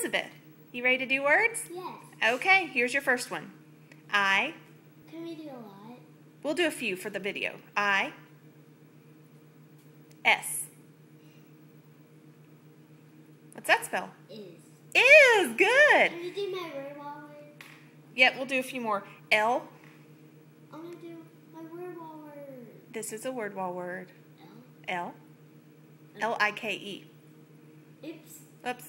Elizabeth. You ready to do words? Yes. Okay, here's your first one. I. Can we do a lot? We'll do a few for the video. I. S. What's that spell? Is. Good. Can we do my word wall word? Yep, we'll do a few more. L. I'm going to do my word wall word. This is a word wall word. L. L. L-I-K-E. Oops. Oops.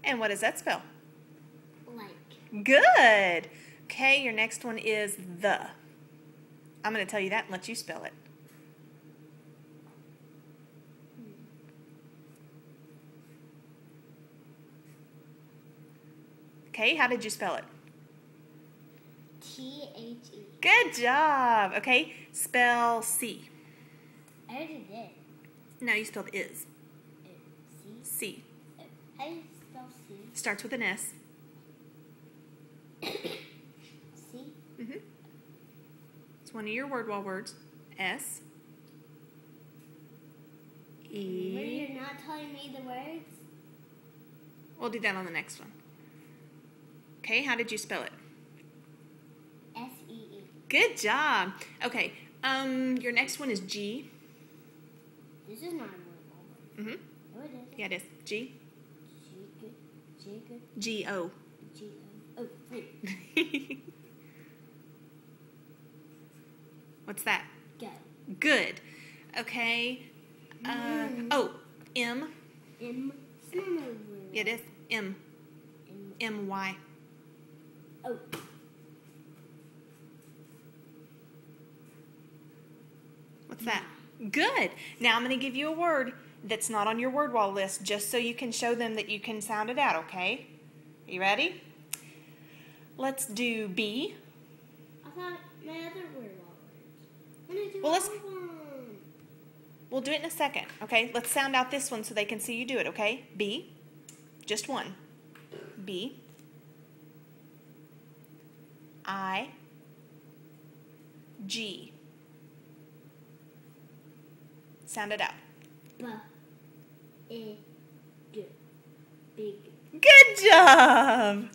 And what does that spell? Like. Good. Okay, your next one is the. I'm going to tell you that and let you spell it. Okay, how did you spell it? T-H-E. Good job. Okay, spell C. I already did. No, you spelled is. C. C. How do you spell C? Starts with an S. C? Mm-hmm. It's one of your word wall words. S. E. When you're not telling me the words? We'll do that on the next one. Okay, how did you spell it? S-E-E. Good job. Okay, your next one is G. This is not a word wall word. Mm-hmm. Oh, it is. Yeah, it is. G. G-good. G-O. G-O. Oh, wait. What's that? Go. Good. Okay. Oh, M. M. It's not a word. Yeah, it is. M. M-Y. Oh. What's that? Good. Now I'm going to give you a word that's not on your word wall list just so you can show them that you can sound it out, okay? Are you ready? Let's do B. I thought my other word wall words. I'm gonna do Well, let's- one. We'll do it in a second, okay? Let's sound out this one so they can see you do it, okay? B. Just one. B. I. G. Sound it out. B-I-G. Big. Good job!